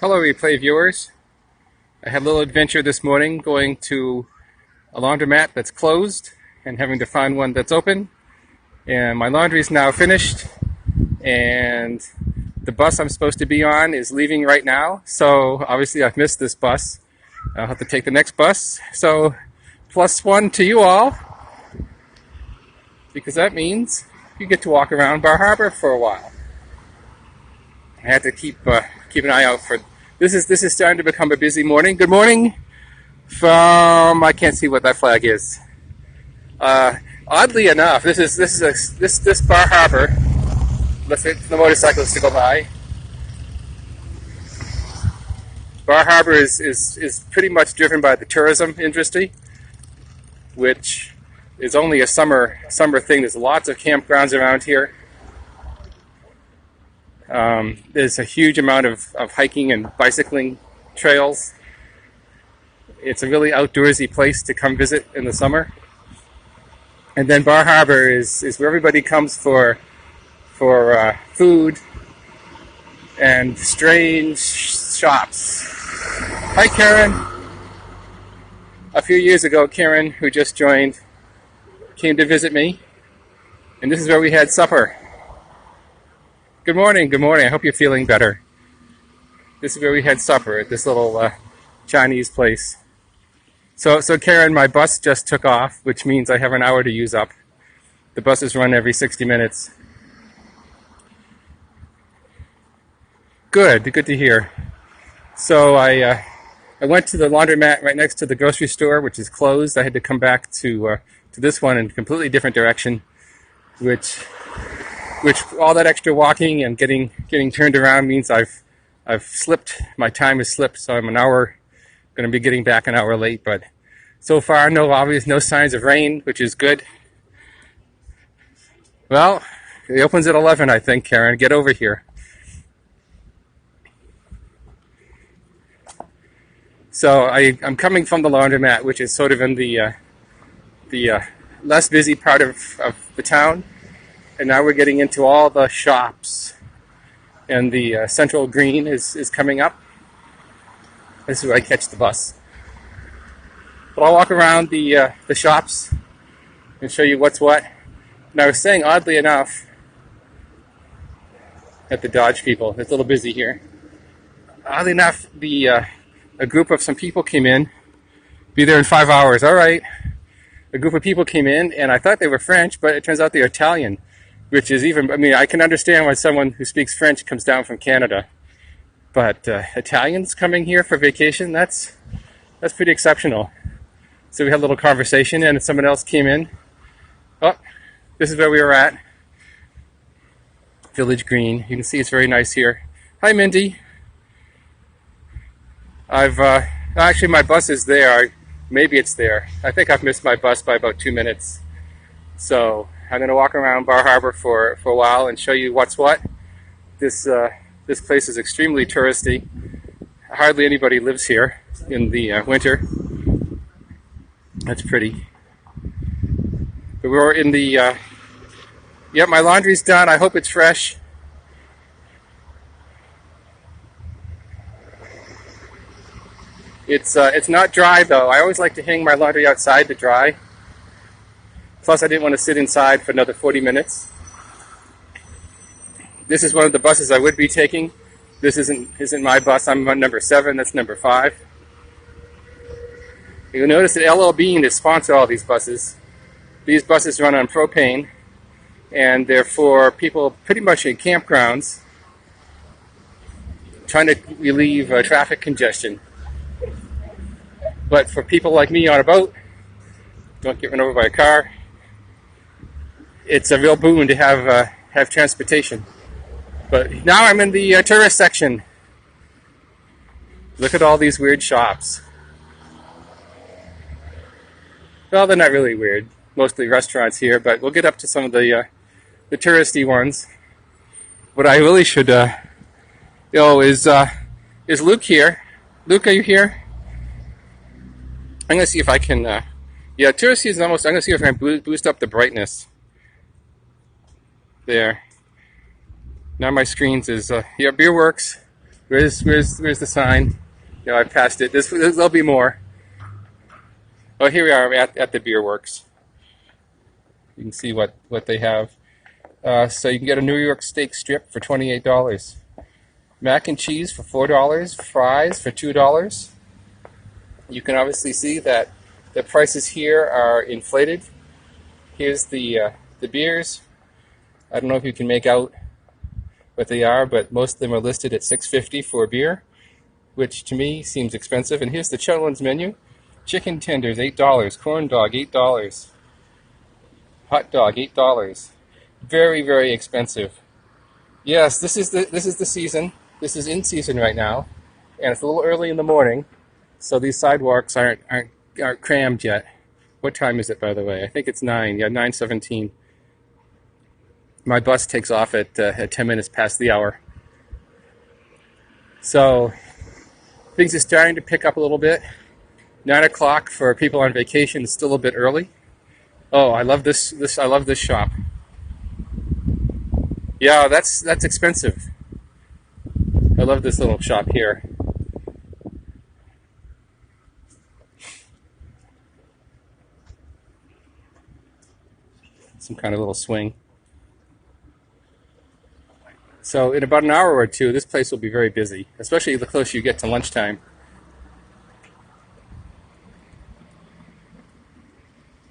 Hello, replay viewers. I had a little adventure this morning going to a laundromat that's closed and having to find one that's open. And my laundry is now finished, and the bus I'm supposed to be on is leaving right now. So obviously I've missed this bus. I'll have to take the next bus. So +1 to you all, because that means you get to walk around Bar Harbor for a while. I have to keep an eye out for. This is starting to become a busy morning. Good morning from, I can't see what that flag is. Oddly enough, this Bar Harbor. Let's wait for the motorcyclists to go by. Bar Harbor is pretty much driven by the tourism industry, which is only a summer thing. There's lots of campgrounds around here. There's a huge amount of hiking and bicycling trails. It's a really outdoorsy place to come visit in the summer. And then Bar Harbor is where everybody comes for food and strange shops. Hi, Karen. A few years ago, Karen, who just joined, came to visit me, and this is where we had supper. Good morning, good morning. I hope you're feeling better. This is where we had supper at this little Chinese place. So Karen, my bus just took off, which means I have an hour to use up. The buses run every 60 minutes. Good to hear. So I went to the laundromat right next to the grocery store, which is closed. I had to come back to this one in a completely different direction, which all that extra walking and getting turned around means I've slipped. My time has slipped, so I'm going to be getting back an hour late. But so far, no signs of rain, which is good. Well, it opens at 11, I think. Karen, get over here. So I'm coming from the laundromat, which is sort of in the less busy part of the town. And now we're getting into all the shops, and the central green is coming up. This is where I catch the bus. But I'll walk around the shops and show you what's what. And I was saying, oddly enough, at the Dodge people, it's a little busy here. Oddly enough, a group of some people came in. Be there in 5 hours. All right. A group of people came in, and I thought they were French, but it turns out they're Italian. Which is I can understand why someone who speaks French comes down from Canada. But Italians coming here for vacation, that's pretty exceptional. So we had a little conversation, and someone else came in. Oh, this is where we were at. Village Green. You can see it's very nice here. Hi, Mindy. Actually, my bus is there. Maybe it's there. I think I've missed my bus by about 2 minutes. So I'm going to walk around Bar Harbor for a while and show you what's what. This place is extremely touristy. Hardly anybody lives here in the winter. That's pretty. But we're in the... Yep, my laundry's done. I hope it's fresh. It's not dry, though. I always like to hang my laundry outside to dry. Plus, I didn't want to sit inside for another 40 minutes. This is one of the buses I would be taking. This isn't my bus. I'm on number 7. That's number 5. You'll notice that LL Bean is sponsor all these buses. These buses run on propane, and they're for people pretty much in campgrounds trying to relieve traffic congestion. But for people like me on a boat, don't get run over by a car, it's a real boon to have transportation. But now I'm in the tourist section. Look at all these weird shops. Well, they're not really weird. Mostly restaurants here, but we'll get up to some of the touristy ones. What I really should is Luke here? Luke, are you here? I'm gonna see if I can. Touristy is almost. I'm gonna see if I can boost up the brightness. There. Now my screens is, Beer works. Where's the sign? You know, I passed it. There'll be more. Oh, here we are at the Beer Works. You can see what they have. So you can get a New York steak strip for $28. Mac and cheese for $4. Fries for $2. You can obviously see that the prices here are inflated. Here's the beers. I don't know if you can make out what they are, but most of them are listed at $6.50 for a beer, which to me seems expensive. And here's the children's menu. Chicken tenders, $8. Corn dog, $8. Hot dog, $8. Very, very expensive. Yes, this is the season. This is in season right now, and it's a little early in the morning, so these sidewalks aren't crammed yet. What time is it, by the way? I think it's 9. Yeah, 9:17. My bus takes off at 10 minutes past the hour. So things are starting to pick up a little bit. 9 o'clock for people on vacation is still a bit early. Oh, I love this. I love this shop. Yeah, that's expensive. I love this little shop here. Some kind of little swing. So in about an hour or two, this place will be very busy, especially the closer you get to lunchtime.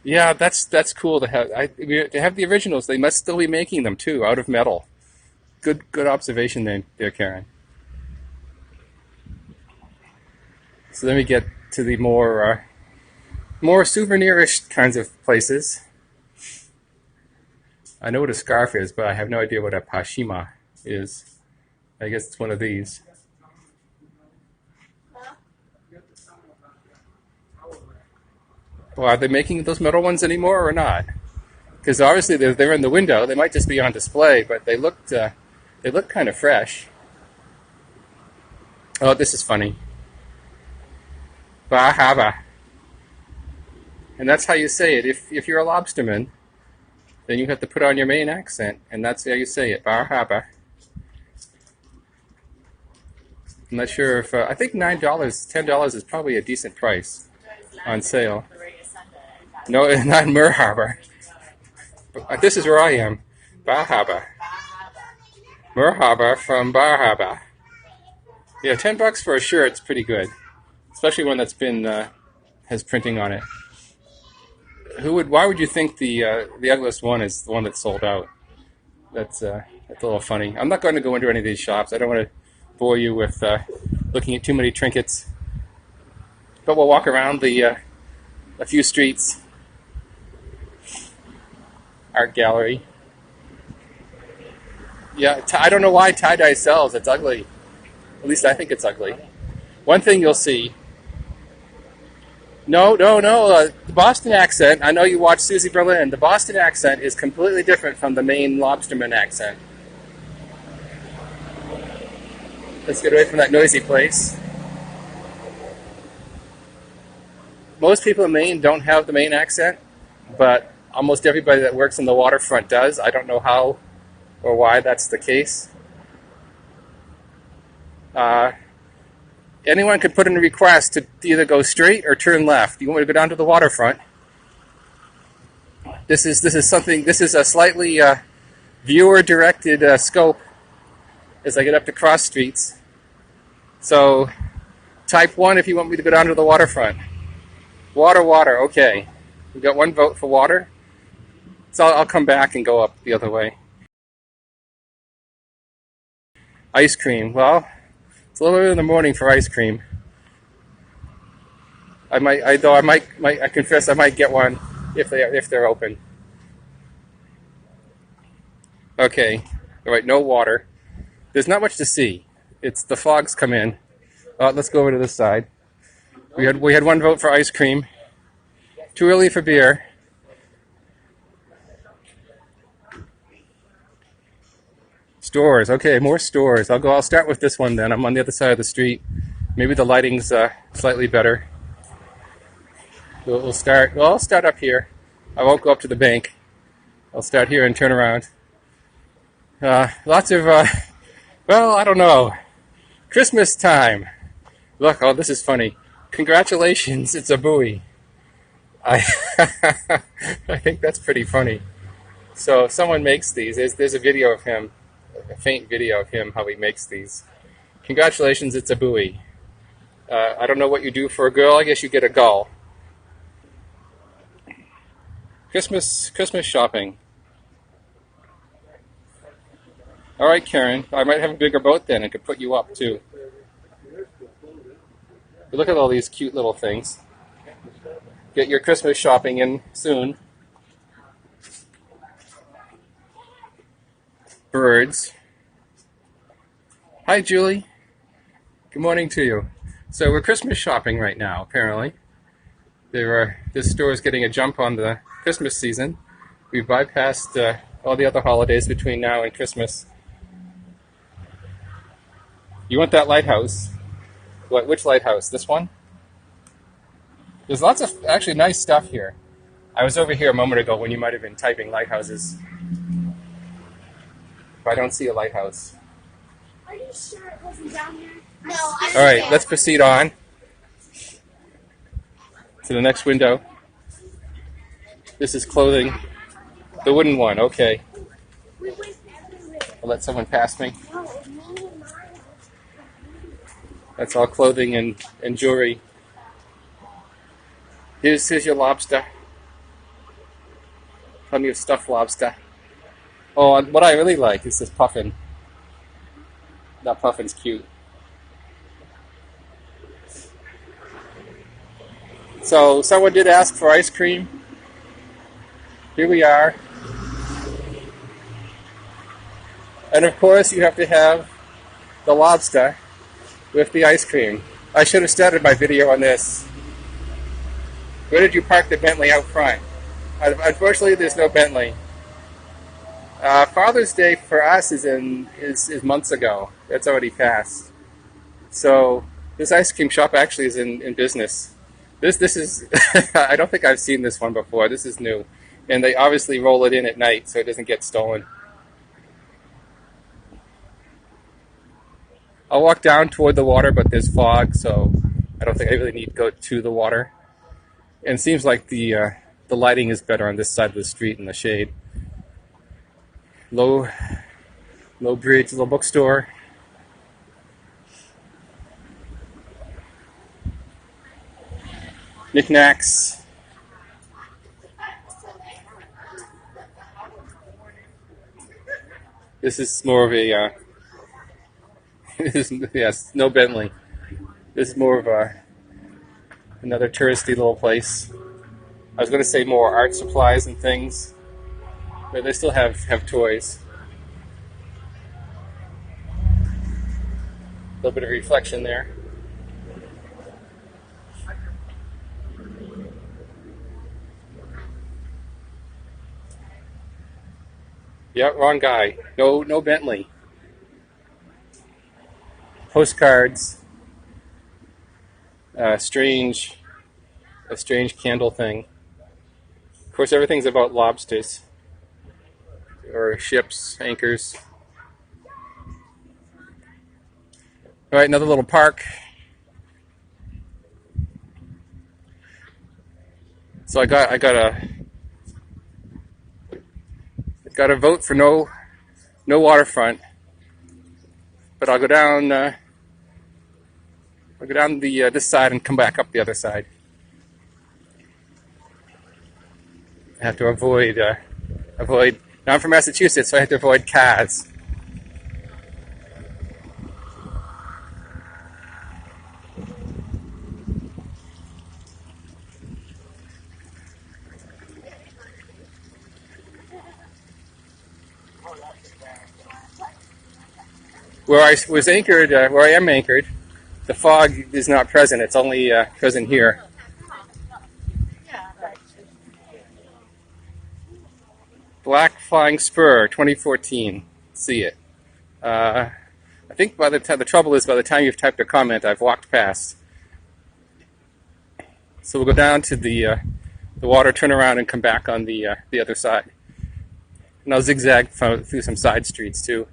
Yeah, that's cool to have. To have the originals. They must still be making them too, out of metal. Good observation there, Karen. So then we get to the more souvenirish kinds of places. I know what a scarf is, but I have no idea what a pashima is. I guess it's one of these. Well, are they making those metal ones anymore or not? Because obviously they're in the window. They might just be on display, but they look kind of fresh. Oh, this is funny. Bahaba. And that's how you say it. If you're a lobsterman, then you have to put on your main accent, and that's how you say it. Bahaba. I'm not sure if I think $9, $10 is probably a decent price on sale. No, not Mer Harbor. This is where I am. Bahaba. Mer Harbor from Bahaba. Yeah, $10 for a shirt's pretty good, especially one that's been has printing on it. Why would you think the ugliest one is the one that's sold out? That's a little funny. I'm not going to go into any of these shops. I don't want to bore you with looking at too many trinkets. But we'll walk around a few streets. Art gallery. Yeah, I don't know why tie-dye sells. It's ugly. At least I think it's ugly. One thing you'll see. No. The Boston accent. I know you watch Susie Berlin. The Boston accent is completely different from the Maine lobsterman accent. Let's get away from that noisy place. Most people in Maine don't have the Maine accent, but almost everybody that works in the waterfront does. I don't know how or why that's the case. Anyone could put in a request to either go straight or turn left. You want me to go down to the waterfront? This is a slightly viewer-directed scope as I get up to cross streets. So type 1 if you want me to go down to the waterfront. Water, okay. We've got one vote for water. So I'll come back and go up the other way. Ice cream. Well, it's a little early in the morning for ice cream. I confess I might get one if they're open. Okay. All right, no water. There's not much to see. It's the fog's come in. Let's go over to this side. We had one vote for ice cream. Too early for beer. Stores. Okay, more stores. I'll start with this one then. I'm on the other side of the street. Maybe the lighting's slightly better. I'll start up here. I won't go up to the bank. I'll start here and turn around. Lots of, well, I don't know. Christmas time. Look, oh, this is funny. Congratulations, it's a buoy. I I think that's pretty funny. So someone makes these. There's a video of him, a faint video of him how he makes these. Congratulations, it's a buoy. I don't know what you do for a girl. I guess you get a gull. Christmas shopping. All right, Karen. I might have a bigger boat then. It could put you up too. But look at all these cute little things. Get your Christmas shopping in soon. Birds. Hi, Julie. Good morning to you. So we're Christmas shopping right now, apparently. This store is getting a jump on the Christmas season. We've bypassed all the other holidays between now and Christmas. You want that lighthouse? Which lighthouse? This one? There's lots of actually nice stuff here. I was over here a moment ago when you might have been typing lighthouses. But I don't see a lighthouse. Are you sure it wasn't down there? No, All right, let's proceed on to the next window. This is clothing. The wooden one, okay. We went everywhere. I'll let someone pass me. No, me and mine. That's all clothing and jewelry. Here's your lobster. Plenty of stuffed lobster. Oh, and what I really like is this puffin. That puffin's cute. So someone did ask for ice cream. Here we are. And of course you have to have the lobster with the ice cream. I should have started my video on this. Where did you park the Bentley out front? Unfortunately, there's no Bentley. Father's Day for us is months ago. That's already passed. So this ice cream shop actually is in business. This is I don't think I've seen this one before. This is new, and they obviously roll it in at night so it doesn't get stolen. I'll walk down toward the water, but there's fog, so I don't think I really need to go to the water. And it seems like the lighting is better on this side of the street in the shade. Low bridge, little bookstore. Knickknacks. This is more of a yes, no Bentley. This is more of another touristy little place. I was going to say more art supplies and things, but they still have toys. A little bit of reflection there. Yeah, wrong guy. No Bentley. Postcards. A strange candle thing. Of course, everything's about lobsters or ships, anchors. All right, another little park. So I got a vote for no waterfront, but I'll go down this side and come back up the other side. I have to avoid. Now I'm from Massachusetts, so I have to avoid cars. Where I was anchored, where I am anchored, the fog is not present. It's only present here. Black Flying Spur, 2014. See it. I think by the trouble is by the time you've typed a comment, I've walked past. So we'll go down to the water, turn around, and come back on the other side. And I'll zigzag through some side streets too.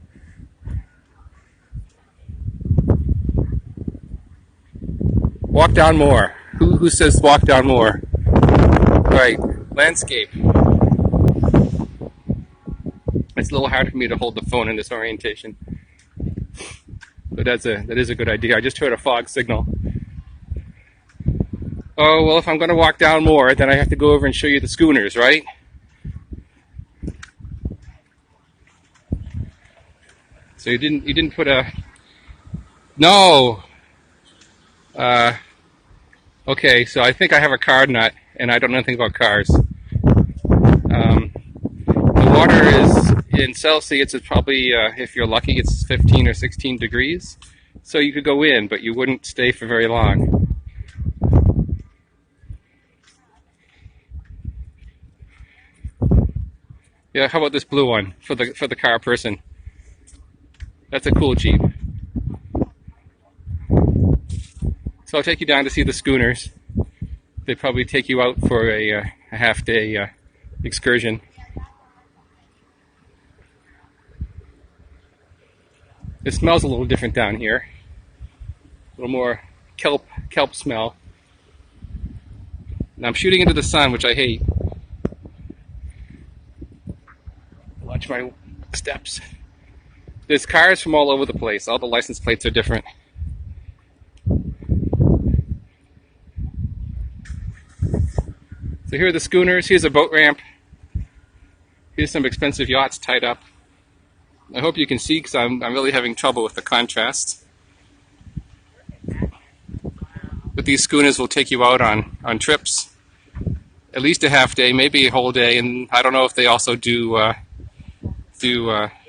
Walk down more. Who says walk down more? Right. Landscape. It's a little hard for me to hold the phone in this orientation. But that is a good idea. I just heard a fog signal. Oh, well, if I'm going to walk down more, then I have to go over and show you the schooners, right? So you didn't put a... No! Okay, so I think I have a card nut, and I don't know anything about cars. The water is in Celsius. It's probably, if you're lucky, it's 15 or 16 degrees. So you could go in, but you wouldn't stay for very long. Yeah, how about this blue one for the car person? That's a cool Jeep. So I'll take you down to see the schooners. They probably take you out for a half-day excursion. It smells a little different down here. A little more kelp smell. And I'm shooting into the sun, which I hate. Watch my steps. There's cars from all over the place. All the license plates are different. So here are the schooners. Here's a boat ramp. Here's some expensive yachts tied up. I hope you can see because I'm really having trouble with the contrast. But these schooners will take you out on trips. At least a half day, maybe a whole day, and I don't know if they also do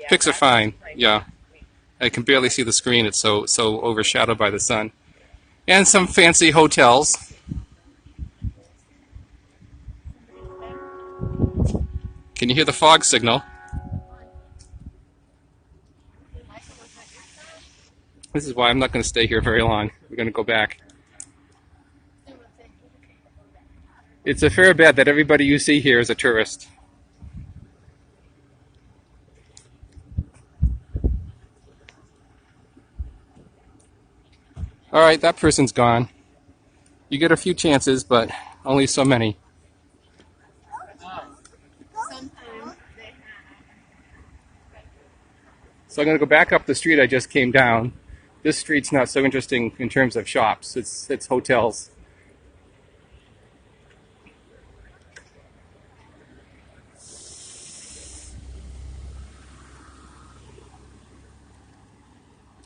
pics are fine. Yeah, I can barely see the screen. It's so overshadowed by the sun. And some fancy hotels. Can you hear the fog signal? This is why I'm not going to stay here very long. We're going to go back. It's a fair bet that everybody you see here is a tourist. All right, that person's gone. You get a few chances, but only so many. So I'm going to go back up the street I just came down. This street's not so interesting in terms of shops. It's hotels.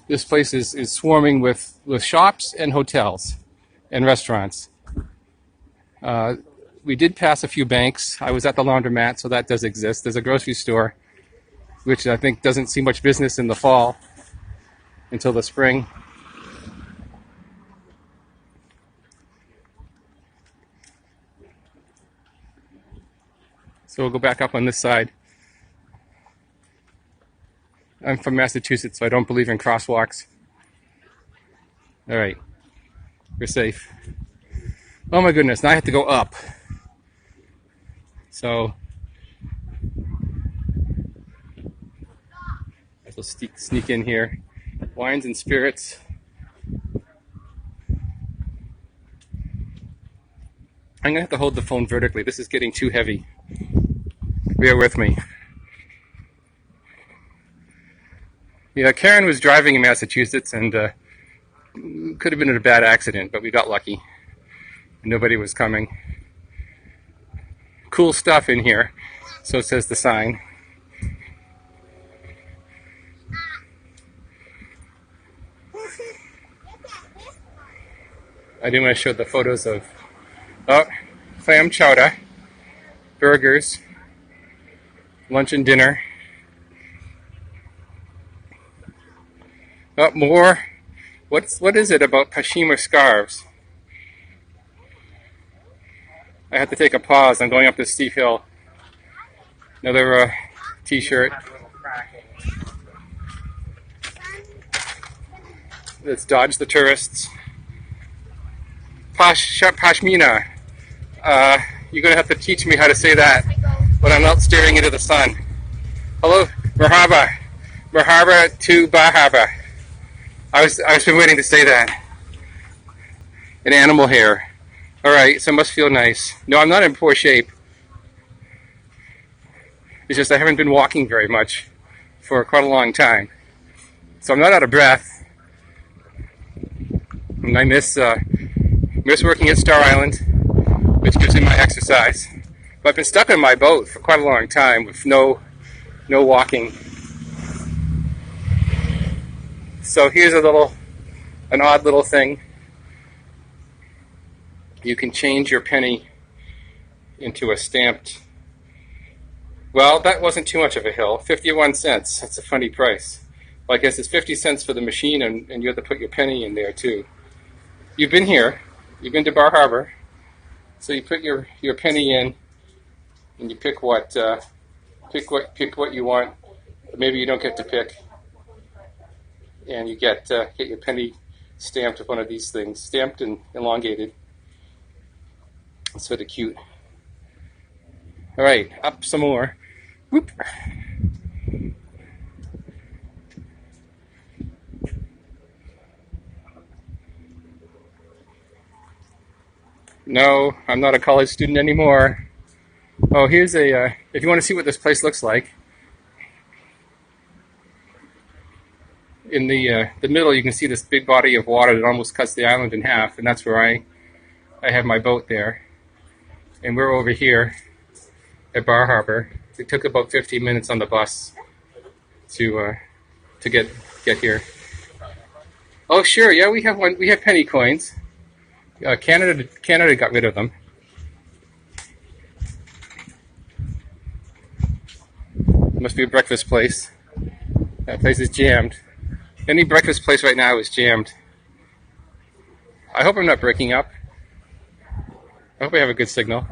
This place is swarming with shops and hotels and restaurants. We did pass a few banks. I was at the laundromat, so that does exist. There's a grocery store, which I think doesn't see much business in the fall until the spring. So we'll go back up on this side. I'm from Massachusetts, so I don't believe in crosswalks. All right, we're safe. Oh my goodness, now I have to go up. So I will sneak in here. Wines and spirits. I'm gonna have to hold the phone vertically. This is getting too heavy. Bear with me. Yeah, Karen was driving in Massachusetts and could have been in a bad accident, but we got lucky. Nobody was coming. Cool stuff in here, so says the sign. I didn't want to show the photos of clam chowder, burgers, lunch and dinner. More. What is it about pashmina scarves? I have to take a pause. I'm going up this steep hill. Another t-shirt. Let's dodge the tourists. Pashmina. You're going to have to teach me how to say that when I'm not staring into the sun. Hello, Merhaba. Merhaba to Bahaba. I was been waiting to say that. and animal hair. All right, so it must feel nice. No, I'm not in poor shape. It's just I haven't been walking very much for quite a long time. So I'm not out of breath. And I miss working at Star Island, which gives me my exercise. But I've been stuck on my boat for quite a long time with no walking. So here's an odd little thing. You can change your penny into a stamped. Well, that wasn't too much of a hill. 51 cents. That's a funny price. Well, I guess it's 50 cents for the machine, and you have to put your penny in there too. You've been here. You've been to Bar Harbor. So you put your penny in, and you pick what you want. Maybe you don't get to pick, and you get your penny stamped with one of these things, stamped and elongated. It's sort of cute. All right, up some more. Whoop. No, I'm not a college student anymore. Oh, here's if you want to see what this place looks like. In the middle, you can see this big body of water that almost cuts the island in half, and that's where I have my boat there. And we're over here at Bar Harbor. It took about 15 minutes on the bus to get here. Oh, sure, yeah, we have one. We have penny coins. Canada got rid of them. Must be a breakfast place. That place is jammed. Any breakfast place right now is jammed. I hope I'm not breaking up. I hope I have a good signal.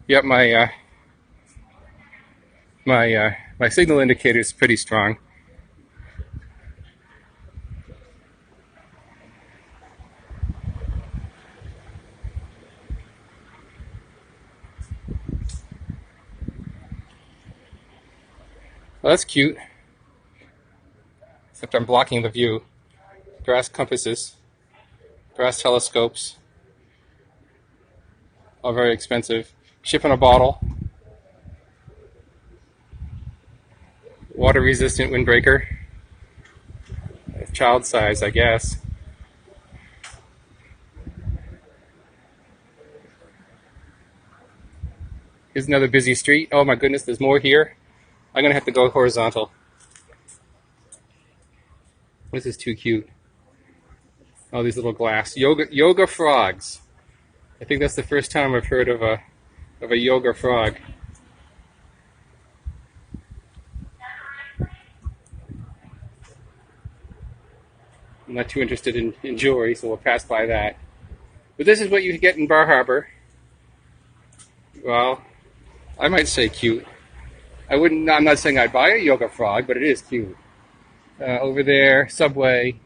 Yep, my signal indicator is pretty strong. Well, that's cute. Except I'm blocking the view. Brass compasses, brass telescopes, all very expensive. Ship in a bottle. Water resistant windbreaker. Child size, I guess. Here's another busy street. Oh my goodness, there's more here. I'm gonna have to go horizontal. This is too cute. Oh, these little glass yoga frogs. I think that's the first time I've heard of a yoga frog. I'm not too interested in jewelry, so we'll pass by that. But this is what you get in Bar Harbor. Well, I might say cute. I'm not saying I'd buy a yoga frog, but it is cute. Over there, Subway,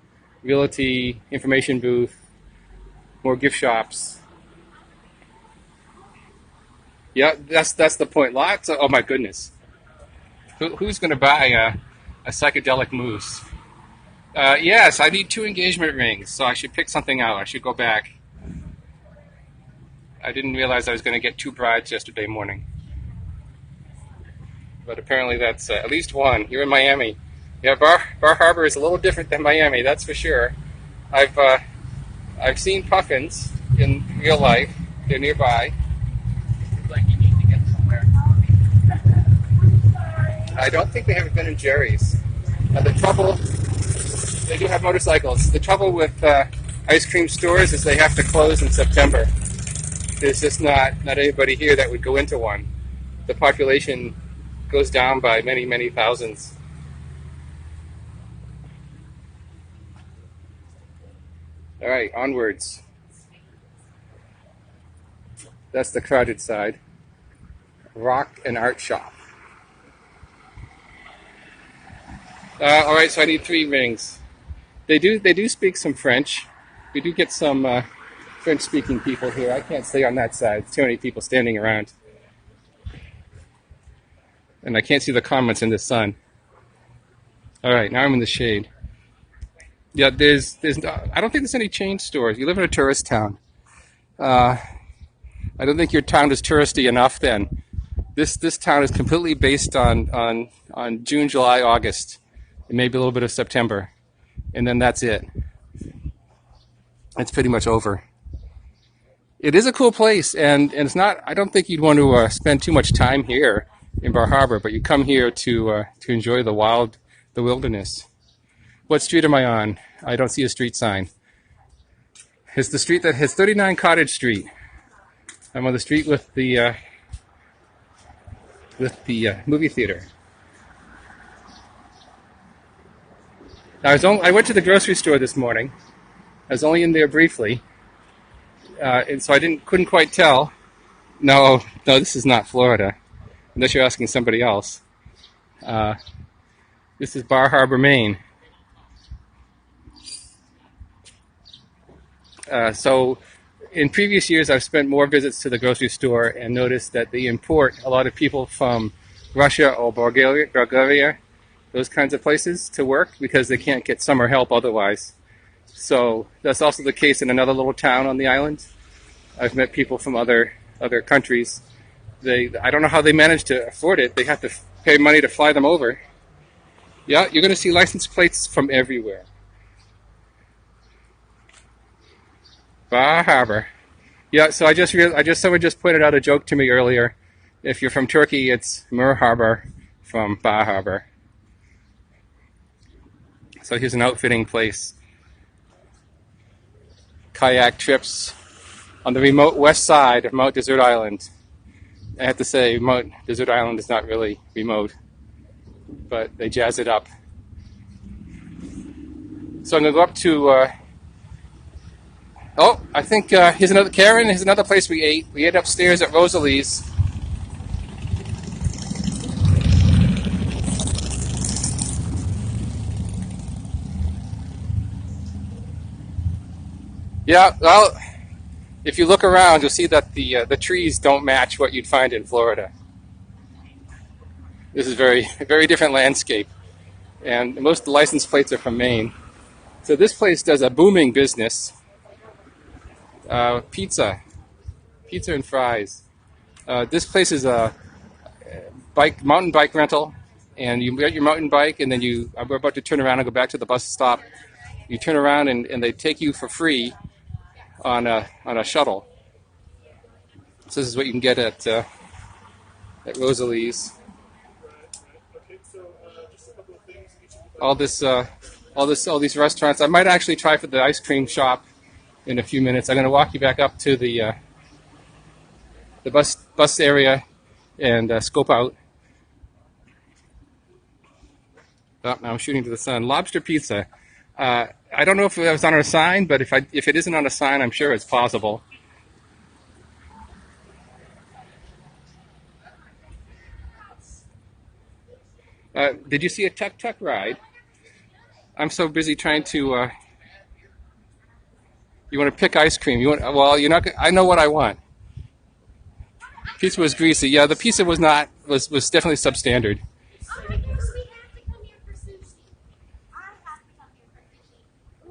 Realty, information booth, more gift shops. Yeah, that's the point. Lots of, oh my goodness. Who's going to buy a psychedelic moose? Yes, I need 2 engagement rings, so I should pick something out. I should go back. I didn't realize I was going to get 2 brides yesterday morning. But apparently that's at least one. You're in Miami. Yeah, Bar Harbor is a little different than Miami, that's for sure. I've seen puffins in real life. They're nearby. Seems like you need to get somewhere. I don't think they have been in Jerry's. The trouble, they do have motorcycles. The trouble with ice cream stores is they have to close in September. There's just not anybody here that would go into one. The population goes down by many, many thousands. All right, onwards. That's the crowded side. Rock and art shop. All right, so I need 3 rings. They do speak some French. We do get some French-speaking people here. I can't stay on that side. There's too many people standing around. And I can't see the comments in the sun. All right, now I'm in the shade. Yeah, I don't think there's any chain stores. You live in a tourist town. I don't think your town is touristy enough then. This town is completely based on June, July, August, and maybe a little bit of September, and then that's it. It's pretty much over. It is a cool place, and it's not. I don't think you'd want to spend too much time here in Bar Harbor, but you come here to enjoy the wilderness. What street am I on? I don't see a street sign. It's the street that has 39 Cottage Street. I'm on the street with the movie theater. I went to the grocery store this morning. I was only in there briefly, and so I couldn't quite tell. No, this is not Florida, unless you're asking somebody else. This is Bar Harbor, Maine. So in previous years, I've spent more visits to the grocery store and noticed that they import a lot of people from Russia or Bulgaria, those kinds of places to work because they can't get summer help otherwise. So that's also the case in another little town on the island. I've met people from other countries. I don't know how they manage to afford it. They have to pay money to fly them over. Yeah, you're going to see license plates from everywhere. Bar Harbor. Yeah, so someone just pointed out a joke to me earlier. If you're from Turkey, it's Mer Harbor from Bar Harbor. So here's an outfitting place. Kayak trips on the remote west side of Mount Desert Island. I have to say, Mount Desert Island is not really remote, but they jazz it up. So I'm going to go up to... I think here's another place we ate. We ate upstairs at Rosalie's. Yeah, well, if you look around, you'll see that the trees don't match what you'd find in Florida. This is a very different landscape, and most of the license plates are from Maine. So this place does a booming business. Pizza and fries. This place is a mountain bike rental, and you get your mountain bike, and then we're about to turn around and go back to the bus stop. You turn around and they take you for free on a shuttle. So this is what you can get at Rosalie's. All these restaurants. I might actually try for the ice cream shop in a few minutes. I'm going to walk you back up to the bus area and scope out. Oh, now I'm shooting to the sun. Lobster pizza. I don't know if it was on a sign, but if it isn't on a sign, I'm sure it's possible. Did you see a tuk-tuk ride? I'm so busy trying to... You want to pick ice cream? Well, you're not. I know what I want. Pizza was greasy. Yeah, the pizza was definitely substandard.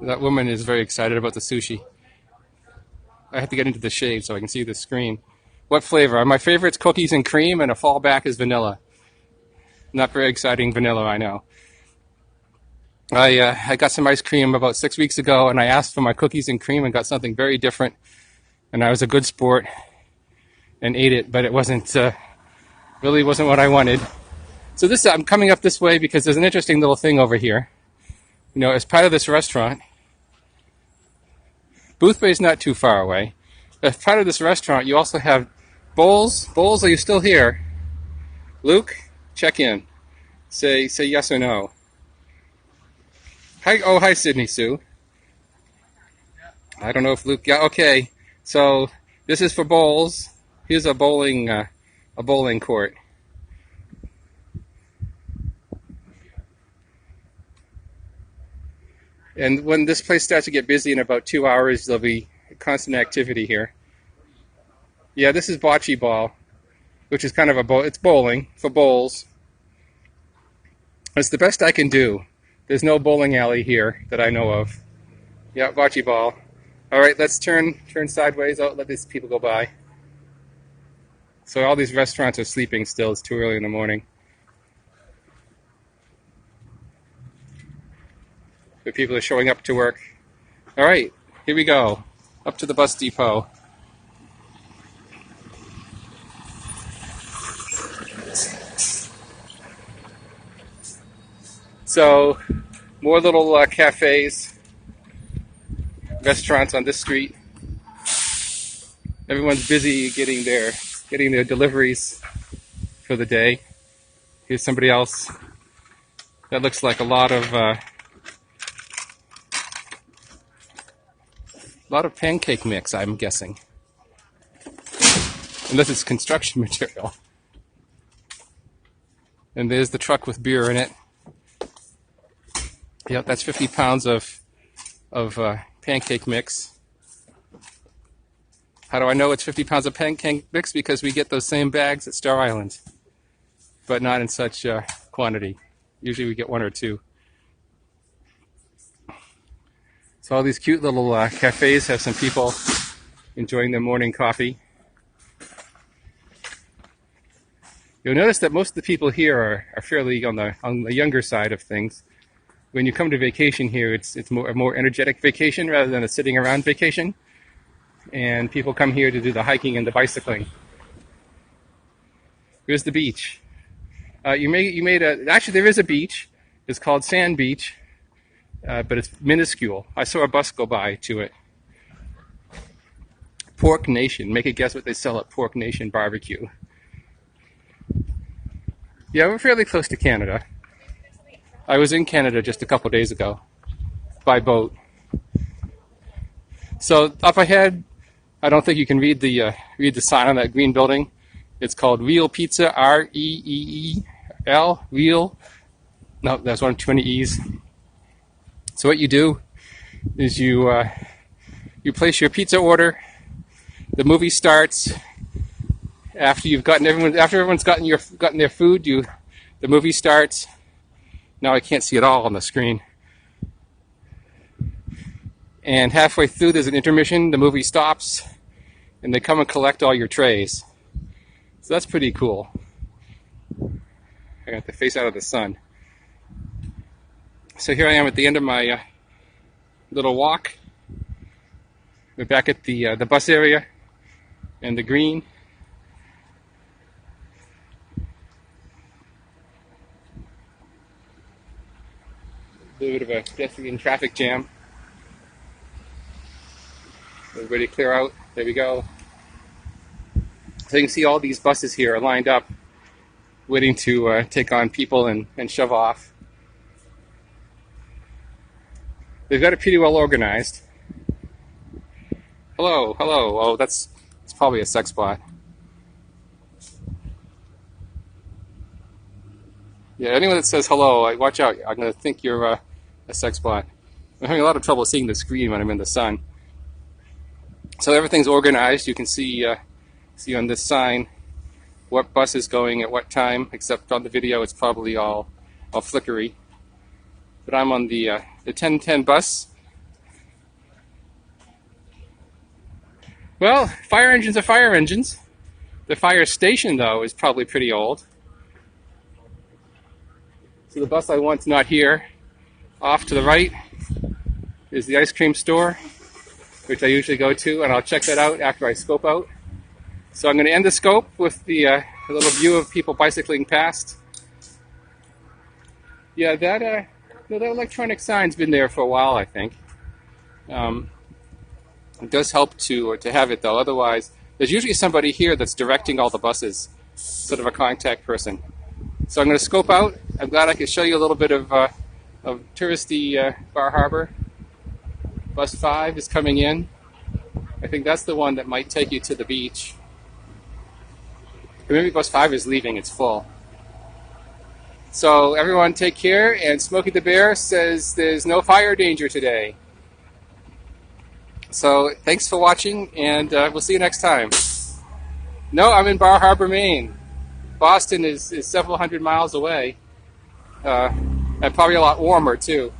That woman is very excited about the sushi. I have to get into the shade so I can see the screen. What flavor? My favorite's cookies and cream, and a fallback is vanilla. Not very exciting vanilla, I know. I got some ice cream about 6 weeks ago, and I asked for my cookies and cream and got something very different. And I was a good sport and ate it, but it really wasn't what I wanted. So I'm coming up this way because there's an interesting little thing over here. You know, as part of this restaurant, Boothbay's not too far away. As part of this restaurant, you also have bowls. Bowls, are you still here? Luke, check in. Say yes or no. Hi, Sydney Sue. I don't know if Luke... Yeah, okay. So this is for bowls. Here's a bowling court. And when this place starts to get busy in about 2 hours, there'll be constant activity here. Yeah, this is bocce ball, which is kind of it's bowling for bowls. It's the best I can do. There's no bowling alley here that I know of. Yeah, bocce ball. All right, let's turn sideways. Oh, let these people go by. So all these restaurants are sleeping still. It's too early in the morning. But people are showing up to work. All right, here we go. Up to the bus depot. So, more little cafes, restaurants on this street. Everyone's busy getting their deliveries for the day. Here's somebody else. That looks like a lot of pancake mix, I'm guessing. Unless it's construction material. And there's the truck with beer in it. Yep, that's 50 pounds of pancake mix. How do I know it's 50 pounds of pancake mix? Because we get those same bags at Star Island, but not in such quantity. Usually we get one or two. So all these cute little cafes have some people enjoying their morning coffee. You'll notice that most of the people here are fairly on the younger side of things. When you come to vacation here, it's a more energetic vacation rather than a sitting around vacation. And people come here to do the hiking and the bicycling. Here's the beach. Actually there is a beach. It's called Sand Beach, but it's minuscule. I saw a bus go by to it. Pork Nation. Make a guess what they sell at Pork Nation Barbecue. Yeah, we're fairly close to Canada. I was in Canada just a couple days ago by boat. So up ahead, I don't think you can read the sign on that green building. It's called Real Pizza, R-E-E-E-L, Real. No, that's one too many E's. So what you do is you place your pizza order. The movie starts after everyone's gotten their food. The movie starts. Now I can't see it all on the screen. And halfway through, there's an intermission. The movie stops, and they come and collect all your trays. So that's pretty cool. I got the face out of the sun. So here I am at the end of my little walk. We're back at the bus area and the green. A little bit of a pedestrian traffic jam. Everybody clear out. There we go. So you can see all these buses here are lined up, waiting to take on people and shove off. They've got it pretty well organized. Hello, hello. Oh, it's probably a sex bot. Yeah, anyone that says hello, watch out. I'm going to think you're a sex bot. I'm having a lot of trouble seeing the screen when I'm in the sun. So everything's organized. You can see on this sign what bus is going at what time, except on the video it's probably all flickery. But I'm on the 1010 bus. Well, fire engines are fire engines. The fire station, though, is probably pretty old. So the bus I want's not here. Off to the right is the ice cream store, which I usually go to, and I'll check that out after I scope out. So I'm going to end the scope with the little view of people bicycling past. Yeah, that electronic sign's been there for a while, I think. It does help to have it, though. Otherwise, there's usually somebody here that's directing all the buses, sort of a contact person. So I'm going to scope out. I'm glad I could show you a little bit of touristy Bar Harbor. Bus 5 is coming in. I think that's the one that might take you to the beach. Or maybe bus 5 is leaving, it's full. So everyone take care, and Smokey the Bear says there's no fire danger today. So thanks for watching, and we'll see you next time. No, I'm in Bar Harbor, Maine. Boston is several hundred miles away, and probably a lot warmer too.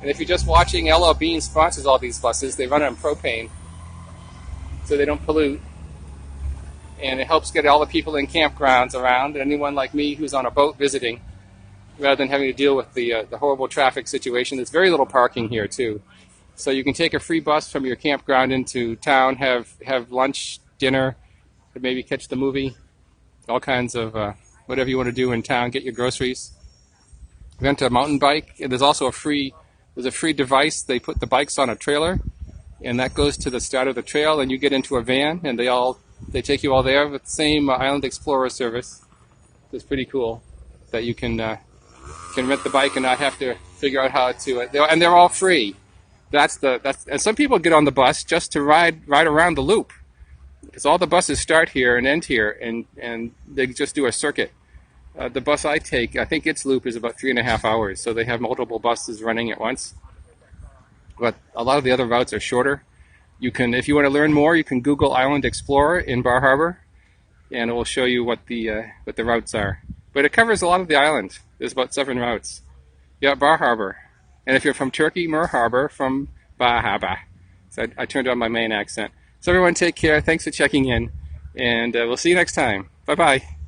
And if you're just watching, LL Bean sponsors all these buses. They run on propane, so they don't pollute. And it helps get all the people in campgrounds around, and anyone like me who's on a boat visiting, rather than having to deal with the horrible traffic situation. There's very little parking here, too. So you can take a free bus from your campground into town, have lunch, dinner, maybe catch the movie, all kinds of whatever you want to do in town, get your groceries. Rent a mountain bike, and there's also a free device. They put the bikes on a trailer, and that goes to the start of the trail, and you get into a van, and they take you all there with the same Island Explorer service. It's pretty cool that you can rent the bike and not have to figure out how to. And they're all free. And some people get on the bus just to ride around the loop, because all the buses start here and end here, and they just do a circuit. The bus I take, I think its loop is about 3.5 hours, so they have multiple buses running at once. But a lot of the other routes are shorter. You can, if you want to learn more, you can Google Island Explorer in Bar Harbor, and it will show you what the routes are. But it covers a lot of the island. There's about 7 routes. Yeah, Bar Harbor. And if you're from Turkey, Mer Harbor, from Bar Harbor. So I turned on my main accent. So everyone take care. Thanks for checking in. And we'll see you next time. Bye-bye.